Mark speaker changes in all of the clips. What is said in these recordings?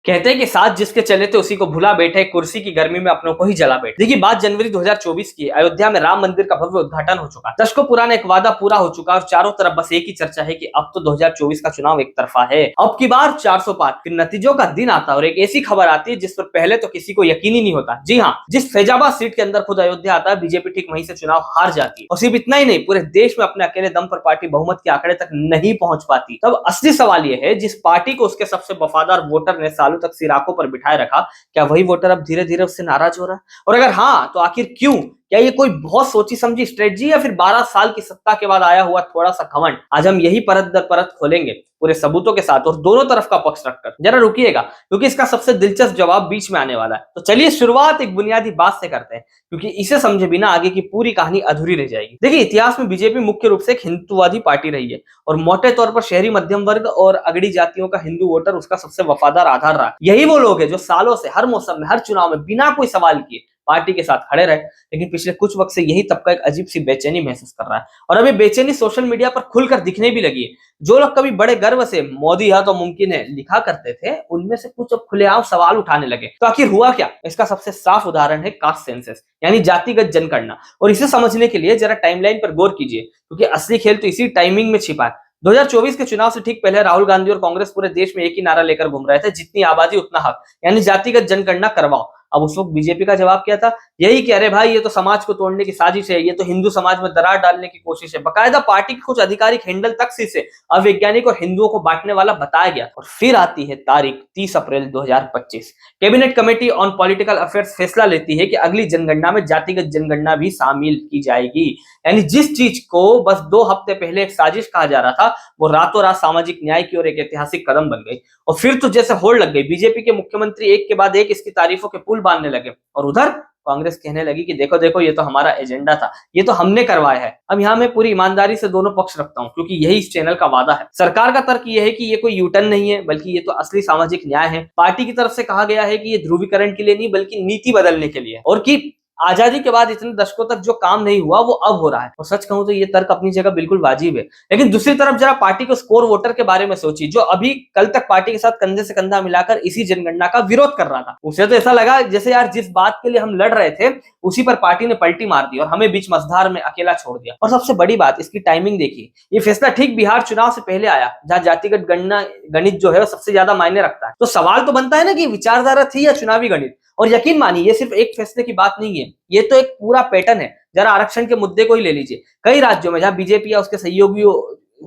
Speaker 1: कहते हैं कि साथ जिसके चले थे उसी को भुला बैठे, कुर्सी की गर्मी में अपनों को ही जला बैठे। देखिए बात जनवरी 2024 की है। अयोध्या में राम मंदिर का भव्य उद्घाटन हो चुका, दशकों पुराना एक वादा पूरा हो चुका और चारों तरफ बस एक ही चर्चा है कि अब तो 2024 का चुनाव एक तरफा है। अब की बार 400 पार, फिर नतीजों का दिन आता है और एक ऐसी खबर आती है जिस पर पहले तो किसी को यकीन ही नहीं होता। जी हाँ, जिस फैजाबाद सीट के अंदर खुद अयोध्या आता है, बीजेपी ठीक वहीं से चुनाव हार जाती है। और सिर्फ इतना ही नहीं, पूरे देश में अपने अकेले दम पर पार्टी बहुमत के आंकड़े तक नहीं पहुंच पाती। तब असली सवाल यह है, जिस पार्टी को उसके सबसे वफादार वोटर ने सालों तक सिराकों पर बिठाए रखा, क्या वही वोटर अब धीरे धीरे उससे नाराज हो रहा है? और अगर हाँ, तो आखिर क्यों? क्या ये कोई बहुत सोची समझी स्ट्रेटजी या फिर 12 साल की सत्ता के बाद आया हुआ थोड़ा सा घमंड? आज हम यही परत दर परत खोलेंगे, पूरे सबूतों के साथ और दोनों तरफ का पक्ष रखकर। जरा रुकिएगा, क्योंकि इसका सबसे दिलचस्प जवाब बीच में आने वाला है। तो चलिए शुरुआत एक बुनियादी बात से करते हैं, क्योंकि इसे समझे बिना आगे की पूरी कहानी अधूरी रह जाएगी। देखिए, इतिहास में बीजेपी मुख्य रूप से एक हिंदुत्ववादी पार्टी रही है और मोटे तौर पर शहरी मध्यम वर्ग और अगड़ी जातियों का हिंदू वोटर उसका सबसे वफादार आधार रहा। यही वो लोग हैं जो सालों से हर मौसम में, हर चुनाव में बिना कोई सवाल किए पार्टी के साथ खड़े रहे। लेकिन पिछले कुछ वक्त से यही तबका एक अजीब सी बेचैनी महसूस कर रहा है और अभी बेचैनी सोशल मीडिया पर खुलकर दिखने भी लगी है। जो लोग कभी बड़े गर्व से मोदी है तो मुमकिन है लिखा करते थे, उनमें से कुछ अब खुलेआम सवाल उठाने लगे। तो आखिर हुआ क्या? इसका सबसे साफ उदाहरण है कास्ट सेंसस, यानी जातिगत जनगणना। और इसे समझने के लिए जरा टाइमलाइन पर गौर कीजिए, क्योंकि असली खेल तो इसी टाइमिंग में छिपा है। 2024 के चुनाव से ठीक पहले राहुल गांधी और कांग्रेस पूरे देश में एक ही नारा लेकर घूम रहे थे, जितनी आबादी उतना हक, यानी जातिगत जनगणना करवाओ। अब उस वक्त बीजेपी का जवाब क्या था? यही कि अरे भाई, ये तो समाज को तोड़ने की साजिश है, ये तो हिंदू समाज में दरार डालने की कोशिश है। बकायदा पार्टी के कुछ आधिकारिक हैंडल तक से इसे अवैज्ञानिक और हिंदुओं को बांटने वाला बताया गया। और फिर आती है तारीख 30 अप्रैल 2025। Cabinet committee on political affairs फैसला लेती है कि अगली जनगणना में जातिगत जनगणना भी शामिल की जाएगी। यानी जिस चीज को बस 2 हफ्ते पहले एक साजिश कहा जा रहा था, वो रातों रात सामाजिक न्याय की ओर एक ऐतिहासिक कदम बन गई। और फिर तो जैसे होड़ लग गई, बीजेपी के मुख्यमंत्री एक के बाद एक इसकी तारीफों के पुल बांधने लगे और उधर कांग्रेस कहने लगी कि देखो देखो, ये तो हमारा एजेंडा था, ये तो हमने करवाया है। अब यहाँ मैं पूरी ईमानदारी से दोनों पक्ष रखता हूँ, क्योंकि यही इस चैनल का वादा है। सरकार का तर्क ये है कि ये कोई यूटर्न नहीं है, बल्कि ये तो असली सामाजिक न्याय है। पार्टी की तरफ से कहा गया है कि ये ध्रुवीकरण के लिए नहीं, बल्कि नीति बदलने के लिए, और कि आजादी के बाद इतने दशकों तक जो काम नहीं हुआ वो अब हो रहा है। और सच कहूं तो ये तर्क अपनी जगह बिल्कुल वाजिब है। लेकिन दूसरी तरफ जरा पार्टी के स्कोर वोटर के बारे में सोचिए, जो अभी कल तक पार्टी के साथ कंधे से कंधा मिलाकर इसी जनगणना का विरोध कर रहा था। उसे तो ऐसा लगा जैसे यार, जिस बात के लिए हम लड़ रहे थे उसी पर पार्टी ने पलटी मार दी और हमें बीच मझधार में अकेला छोड़ दिया। और सबसे बड़ी बात, इसकी टाइमिंग देखिए। ये फैसला ठीक बिहार चुनाव से पहले आया, जहां जातिगत गणित जो है वो सबसे ज्यादा मायने रखता है। तो सवाल तो बनता है ना कि विचारधारा थी या चुनावी गणित? और यकीन मानिए, ये सिर्फ एक फैसले की बात नहीं है, ये तो एक पूरा पैटर्न है। जरा आरक्षण के मुद्दे को ही ले लीजिए। कई राज्यों में जहां बीजेपी या उसके सहयोगियों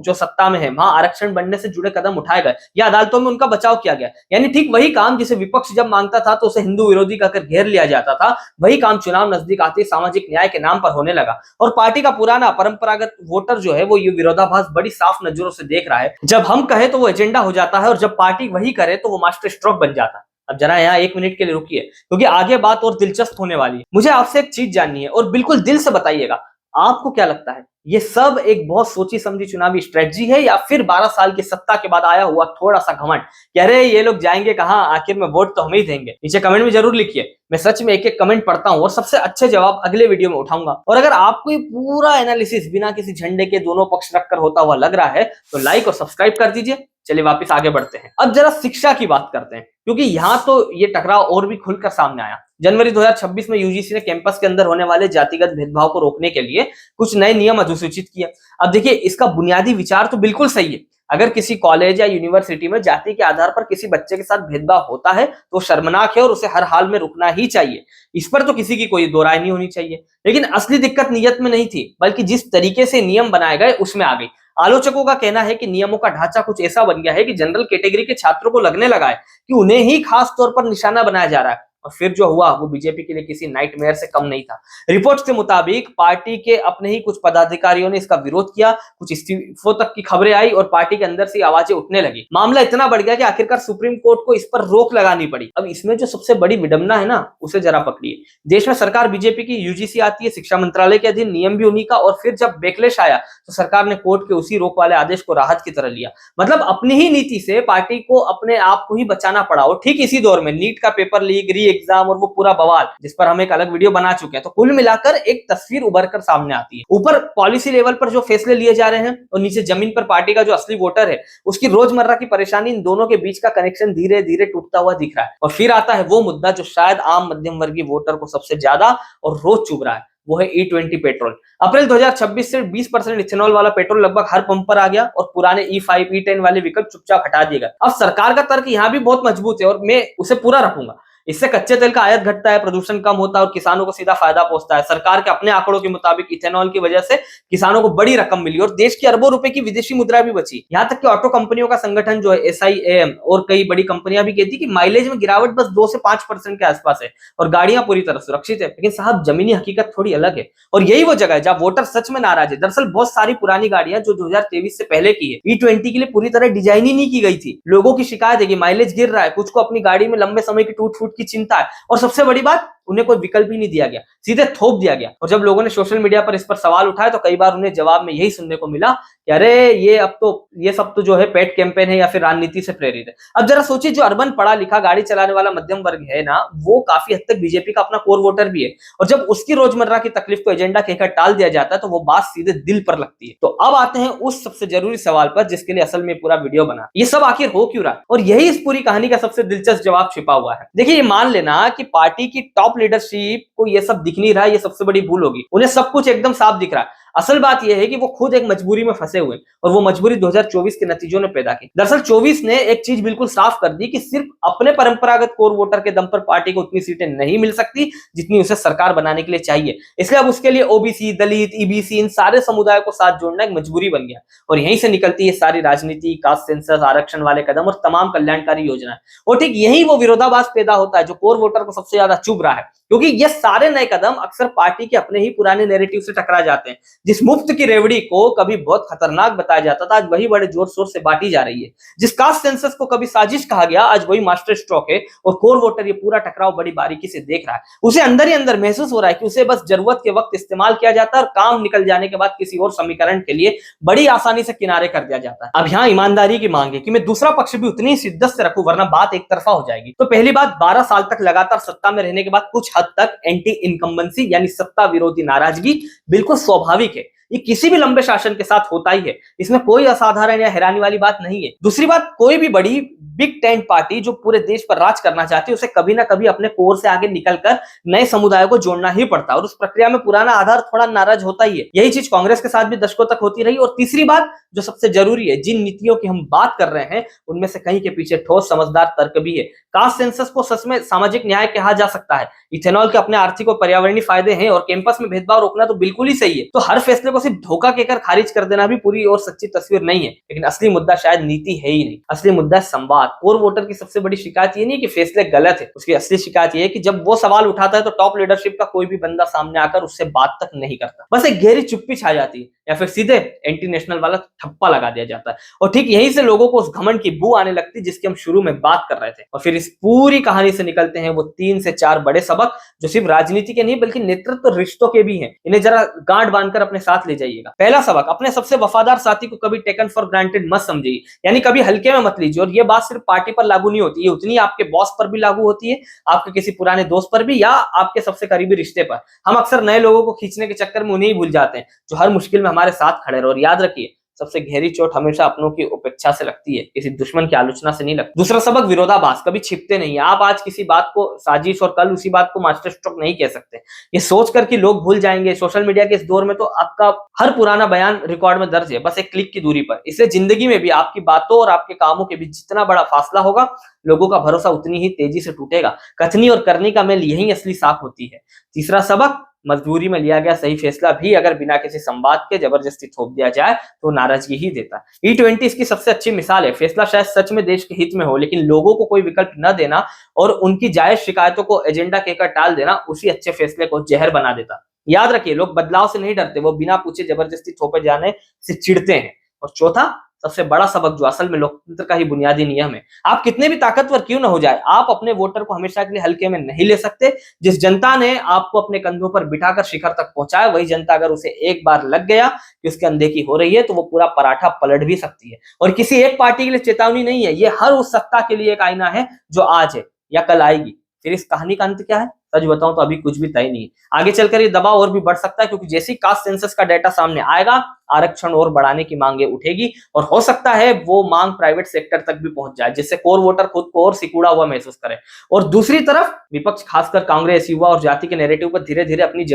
Speaker 1: जो सत्ता में है, वहां आरक्षण बढ़ने से जुड़े कदम उठाए गए या अदालतों में उनका बचाव किया गया। यानी ठीक वही काम जिसे विपक्ष जब मांगता था तो उसे हिंदू विरोधी कहकर घेर लिया जाता था, वही काम चुनाव नजदीक आते सामाजिक न्याय के नाम पर होने लगा। और पार्टी का पुराना परंपरागत वोटर जो है वो ये विरोधाभास बड़ी साफ नजरों से देख रहा है। जब हम कहे तो वो एजेंडा हो जाता है, और जब पार्टी वही करे तो वो मास्टर स्ट्रोक बन जाता है। अब जरा यहाँ 1 मिनट के लिए रुकिए, क्योंकि आगे बात और दिलचस्प होने वाली है। मुझे आपसे एक चीज जाननी है और बिल्कुल दिल से बताइएगा, आपको क्या लगता है, ये सब एक बहुत सोची समझी चुनावी स्ट्रेटजी है या फिर 12 साल की सत्ता के बाद आया हुआ थोड़ा सा घमंड? कह रहे ये लोग जाएंगे कहां, आखिर में वोट तो हम ही देंगे? नीचे कमेंट में जरूर लिखिए। मैं सच में एक एक कमेंट पढ़ता हूं और सबसे अच्छे जवाब अगले वीडियो में उठाऊंगा। और अगर आपको ये पूरा एनालिसिस बिना किसी झंडे के दोनों पक्ष रखकर होता हुआ लग रहा है तो लाइक और सब्सक्राइब कर दीजिए। चलिए वापस आगे बढ़ते हैं। अब जरा शिक्षा की बात करते हैं, क्योंकि यहाँ तो ये टकराव और भी खुलकर सामने आया। जनवरी 2026 में यूजीसी ने कैंपस के अंदर होने वाले जातिगत भेदभाव को रोकने के लिए कुछ नए नियम अधिसूचित किए। अब देखिए, इसका बुनियादी विचार तो बिल्कुल सही है। अगर किसी कॉलेज या यूनिवर्सिटी में जाति के आधार पर किसी बच्चे के साथ भेदभाव होता है तो शर्मनाक है और उसे हर हाल में रुकना ही चाहिए। इस पर तो किसी की कोई दो राय नहीं होनी चाहिए। लेकिन असली दिक्कत नियत में नहीं थी, बल्कि जिस तरीके से नियम बनाए गए उसमें आ गई। आलोचकों का कहना है कि नियमों का ढांचा कुछ ऐसा बन गया है कि जनरल कैटेगरी के छात्रों को लगने लगा है कि उन्हें ही खास तौर पर निशाना बनाया जा रहा है। और फिर जो हुआ वो बीजेपी के लिए किसी नाइटमेयर से कम नहीं था। रिपोर्ट के मुताबिक पार्टी के अपने ही कुछ पदाधिकारियों ने इसका विरोध किया, कुछ इस्तीफों तक की खबरें आई और पार्टी के अंदर से आवाजें उठने लगी। मामला इतना बढ़ गया कि आखिरकार सुप्रीम कोर्ट को इस पर रोक लगानी पड़ी। अब इसमें जो सबसे बड़ी विडंबना है ना, उसे जरा पकड़िए। देश में सरकार बीजेपी की, यूजीसी आती है, शिक्षा मंत्रालय के अधीन, नियम भी उन्हीं का, और फिर जब बैकलैश आया तो सरकार ने कोर्ट के उसी रोक वाले आदेश को राहत की तरह लिया। मतलब अपनी ही नीति से पार्टी को अपने आप को ही बचाना पड़ा। और ठीक इसी दौर में नीट का पेपर लीक, री एग्जाम और वो पूरा बवाल, जिस पर हम एक अलग वीडियो बना चुके हैं। तो कुल मिलाकर एक तस्वीर उभर कर सामने आती है। ऊपर पॉलिसी लेवल पर जो फैसले लिए जा रहे हैं और नीचे जमीन पर पार्टी का जो असली वोटर है उसकी रोजमर्रा की परेशानी, इन दोनों के बीच का कनेक्शन धीरे धीरे टूटता हुआ दिख रहा है। और फिर आता है वो मुद्दा जो शायद आम मध्यम वर्गीय वोटर को सबसे ज्यादा और रोज चुभ रहा है, वो है E20 पेट्रोल। अप्रैल 2026 से 20% इथेनॉल वाला पेट्रोल लगभग हर पंप पर आ गया और पुराने E5, E10 वाले विकल्प चुपचाप हटा दिए गए। अब सरकार का तर्क यहाँ भी बहुत मजबूत है और मैं उसे पूरा रखूंगा। इससे कच्चे तेल का आयात घटता है, प्रदूषण कम होता है और किसानों को सीधा फायदा पहुंचता है। सरकार के अपने आंकड़ों के मुताबिक इथेनॉल की वजह से किसानों को बड़ी रकम मिली और देश की अरबों रुपए की विदेशी मुद्रा भी बची। यहाँ तक कि ऑटो कंपनियों का संगठन जो है SIAM और कई बड़ी कंपनियां भी कहती कि माइलेज में गिरावट बस 2 से 5% के आसपास है और गाड़ियां पूरी तरह सुरक्षित है। लेकिन साहब, जमीनी हकीकत थोड़ी अलग है और यही वो जगह है जहां वोटर सच में नाराज है। दरअसल बहुत सारी पुरानी गाड़ियां जो 2023 से पहले की है, E20 के लिए पूरी तरह डिजाइन ही नहीं की गई थी। लोगों की शिकायत है कि माइलेज गिर रहा है, कुछ को अपनी गाड़ी में लंबे समय की टूट फूट की चिंता है और सबसे बड़ी बात, उन्हें कोई विकल्प ही नहीं दिया गया, सीधे थोप दिया गया। और जब लोगों ने सोशल मीडिया पर इस पर सवाल उठाए तो कई बार उन्हें जवाब में यही सुनने को मिला कि अरे ये सब तो जो है पेड कैंपेन है या फिर राजनीति से प्रेरित है। अब जरा सोचिए, जो अर्बन पढ़ा लिखा गाड़ी चलाने वाला मध्यम वर्ग है ना, वो काफी हद तक बीजेपी का अपना कोर वोटर भी है और जब उसकी रोजमर्रा की तकलीफ को एजेंडा कहकर टाल दिया जाता है तो वो बात सीधे दिल पर लगती है। तो अब आते हैं उस सबसे जरूरी सवाल पर जिसके लिए असल में पूरा वीडियो बना, ये सब आखिर हो क्यों रहा, और यही इस पूरी कहानी का सबसे दिलचस्प जवाब छिपा हुआ है। देखिए, ये मान लेना कि पार्टी की टॉप लीडरशिप को ये सब दिख नहीं रहा है, ये सबसे बड़ी भूल होगी। उन्हें सब कुछ एकदम साफ दिख रहा है। असल बात यह है कि वो खुद एक मजबूरी में फंसे हुए और वो मजबूरी 2024 के नतीजों ने पैदा की। दरअसल 24 ने एक चीज बिल्कुल साफ कर दी कि सिर्फ अपने परंपरागत कोर वोटर के दम पर पार्टी को उतनी सीटें नहीं मिल सकती जितनी उसे सरकार बनाने के लिए चाहिए। इसलिए अब उसके लिए ओबीसी, दलित, ईबीसी, इन सारे समुदायों को साथ जोड़ना एक मजबूरी बन गया और यहीं से निकलती है सारी राजनीति, कास्ट सेंसस, आरक्षण वाले कदम और तमाम कल्याणकारी योजनाएं। और ठीक यही वो विरोधाभास पैदा होता है जो कोर वोटर को सबसे ज्यादा चुभ रहा है, क्योंकि ये सारे नए कदम अक्सर पार्टी के अपने ही पुराने नैरेटिव से टकरा जाते हैं। जिस मुफ्त की रेवड़ी को कभी बहुत खतरनाक बताया जाता था, आज वही बड़े जोर शोर से बांटी जा रही है। जिस कास्ट सेंसस को कभी साजिश कहा गया, आज वही मास्टर स्ट्रोक है और कोर वोटर ये पूरा टकराव बड़ी बारीकी से देख रहा है। उसे अंदर ही अंदर महसूस हो रहा है कि उसे बस जरूरत के वक्त इस्तेमाल किया जाता है और काम निकल जाने के बाद किसी और समीकरण के लिए बड़ी आसानी से किनारे कर दिया जाता है। अब यहाँ ईमानदारी की मांग है कि मैं दूसरा पक्ष भी उतनी शिद्दत से रखूं, वरना बात एक तरफा हो जाएगी। तो पहली बात, 12 साल तक लगातार सत्ता में रहने के बाद कुछ हद तक एंटी इनकम्बेंसी यानी सत्ता विरोधी नाराजगी बिल्कुल स्वाभाविक है। ये किसी भी लंबे शासन के साथ होता ही है, इसमें कोई असाधारण या हैरानी वाली बात नहीं है। दूसरी बात, कोई भी बड़ी बिग टेंट पार्टी जो पूरे देश पर राज करना चाहती है, उसे कभी ना कभी अपने कोर से आगे निकलकर नए समुदायों को जोड़ना ही पड़ता है और उस प्रक्रिया में पुराना आधार थोड़ा नाराज होता ही है। यही चीज कांग्रेस के साथ भी दशकों तक होती रही। और तीसरी बात जो सबसे जरूरी है, जिन नीतियों की हम बात कर रहे हैं उनमें से कहीं के पीछे ठोस समझदार तर्क भी है। कास्ट सेंसस को सच में सामाजिक न्याय कहा जा सकता है, इथेनॉल के अपने आर्थिक और पर्यावरणीय फायदे हैं और कैंपस में भेदभाव रोकना तो बिल्कुल ही सही है। तो हर फैसले को सिर्फ धोखा कहकर खारिज कर देना भी पूरी और सच्ची तस्वीर नहीं है। लेकिन असली मुद्दा शायद नीति है ही नहीं, असली मुद्दा संवाद। कोर वोटर की सबसे बड़ी शिकायत ये नहीं कि फैसले गलत है, उसकी असली शिकायत ये है कि जब वो सवाल उठाता है तो टॉप लीडरशिप का कोई भी बंदा सामने आकर उससे बात तक नहीं करता। बस एक गहरी चुप्पी छा जाती है या फिर सीधे एंटी नेशनल वाला ठप्पा लगा दिया जाता है। और ठीक यहीं से लोगों को उस घमंड की बू आने लगती जिसकी हम शुरू में बात कर रहे थे। और फिर इस पूरी कहानी से निकलते हैं वो 3 से 4 बड़े सबक जो सिर्फ राजनीति के नहीं बल्कि नेतृत्व रिश्तों के भी हैं। इन्हें जरा गांठ बांधकर अपने साथ ले जाइएगा। पहला सबक, अपने सबसे वफादार साथी को कभी टेकन फॉर ग्रांटेड मत समझिए, यानी कभी हल्के में मत लीजिए। और ये बात सिर्फ पार्टी पर लागू नहीं होती, ये उतनी आपके बॉस पर भी लागू होती है, आपके किसी पुराने दोस्त पर भी, या आपके सबसे करीबी रिश्ते पर। हम अक्सर नए लोगों को खींचने के चक्कर में उन्हें ही भूल जाते हैं जो हर मुश्किल में हमारे साथ खड़े रहे। और याद रखिए, सबसे गहरी चोट हमेशा अपनों की उपेक्षा से लगती है, किसी दुश्मन की आलोचना से नहीं लगती। दूसरा सबक, विरोधाभास कभी छिपते नहीं है। आप आज किसी बात को साजिश और कल उसी बात को मास्टर स्ट्रोक नहीं कह सकते। ये सोचकर कि लोग भूल जाएंगे, सोशल मीडिया के इस दौर में तो आपका हर पुराना बयान रिकॉर्ड में दर्ज है, बस एक क्लिक की दूरी पर। इसलिए जिंदगी में भी आपकी बातों और आपके कामों के बीच जितना बड़ा फासला होगा, लोगों का भरोसा उतनी ही तेजी से टूटेगा। कथनी और करनी का मेल यही असली साख होती है। तीसरा सबक, मजबूरी में लिया गया सही फैसला भी अगर बिना किसी संवाद के जबरदस्ती थोप दिया जाए तो नाराजगी ही देता है। E20 इसकी सबसे अच्छी मिसाल है। फैसला शायद सच में देश के हित में हो, लेकिन लोगों को कोई विकल्प न देना और उनकी जायज शिकायतों को एजेंडा कहकर टाल देना उसी अच्छे फैसले को जहर बना देता। याद रखिए, लोग बदलाव से नहीं डरते, वो बिना पूछे जबरदस्ती थोपे जाने से चिढ़ते हैं। और चौथा सबसे बड़ा सबक जो असल में लोकतंत्र का ही बुनियादी नियम है, आप कितने भी ताकतवर क्यों ना हो जाए, आप अपने वोटर को हमेशा के लिए हल्के में नहीं ले सकते। जिस जनता ने आपको अपने कंधों पर बिठाकर शिखर तक पहुंचाया, वही जनता अगर उसे एक बार लग गया कि उसकी अनदेखी हो रही है तो वो पूरा पराठा पलट भी सकती है। और किसी एक पार्टी के लिए चेतावनी नहीं है, ये हर उस सत्ता के लिए एक आईना है जो आज है या कल आएगी। फिर इस कहानी का अंत क्या है? सच बताऊं तो अभी कुछ भी तय नहीं है। आगे चलकर ये दबाव और भी बढ़ सकता है, क्योंकि जैसे ही कास्ट सेंसस का डाटा सामने आएगा, आरक्षण और बढ़ाने की मांगे उठेगी, और हो सकता है वो मांग प्राइवेट सेक्टर तक भी पहुंच जाए, जिससे कोर वोटर खुद को और सिकुड़ा हुआ महसूस करे। और दूसरी तरफ विपक्ष, खासकर कांग्रेस, युवा और जाति के नैरेटिव पर धीरे धीरे अपनी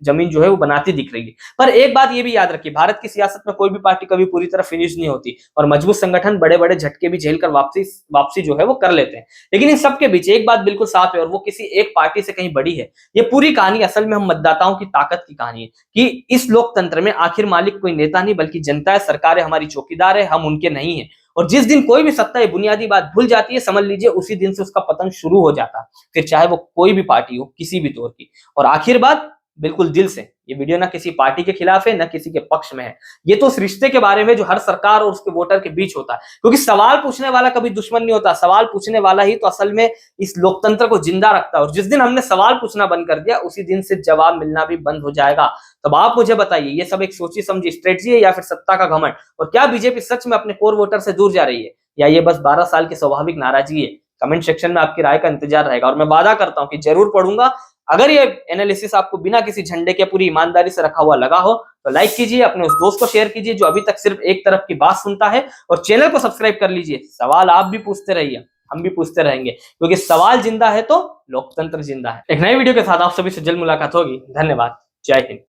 Speaker 1: जमीन जो है वो बनाती दिख रही है। पर एक बात ये भी याद रखिए, भारत की सियासत में कोई भी पार्टी कभी पूरी तरह फिनिश नहीं होती, और मजबूत संगठन बड़े बड़े झटके भी झेल कर वापसी जो है वो कर लेते हैं। लेकिन इन सबके बीच एक बात बिल्कुल साफ है, और वो किसी एक पार्टी से कहीं बड़ी है। ये पूरी कहानी असल में हम मतदाताओं की ताकत की कहानी है, कि इस लोकतंत्र में आखिर मालिक कोई नेता नहीं बल्कि जनता है। सरकारें हमारी चौकीदार है, हम उनके नहीं है। और जिस दिन कोई भी सत्ता ये बुनियादी बात भूल जाती है, समझ लीजिए उसी दिन से उसका पतन शुरू हो जाता है, फिर चाहे वो कोई भी पार्टी हो, किसी भी दौर की। और आखिर बात, बिल्कुल दिल से, ये वीडियो ना किसी पार्टी के खिलाफ है, ना किसी के पक्ष में है। ये तो उस रिश्ते के बारे में जो हर सरकार और उसके वोटर के बीच होता है, क्योंकि सवाल पूछने वाला कभी दुश्मन नहीं होता। सवाल पूछने वाला ही तो असल में इस लोकतंत्र को जिंदा रखता है। और जिस दिन हमने सवाल पूछना बंद कर दिया, उसी दिन से जवाब मिलना भी बंद हो जाएगा। तब आप मुझे बताइए, ये सब एक सोची समझी स्ट्रेटजी है, या फिर सत्ता का घमंड? और क्या बीजेपी सच में अपने कोर वोटर से दूर जा रही है, या ये बस 12 साल की स्वाभाविक नाराजगी है? कमेंट सेक्शन में आपकी राय का इंतजार रहेगा, और मैं वादा करता हूं कि जरूर पढ़ूंगा। अगर ये एनालिसिस आपको बिना किसी झंडे के पूरी ईमानदारी से रखा हुआ लगा हो, तो लाइक कीजिए, अपने उस दोस्त को शेयर कीजिए जो अभी तक सिर्फ एक तरफ की बात सुनता है, और चैनल को सब्सक्राइब कर लीजिए। सवाल आप भी पूछते रहिए, हम भी पूछते रहेंगे, क्योंकि सवाल जिंदा है तो लोकतंत्र जिंदा है। एक नई वीडियो के साथ आप सभी से जल्द मुलाकात होगी। धन्यवाद। जय हिंद।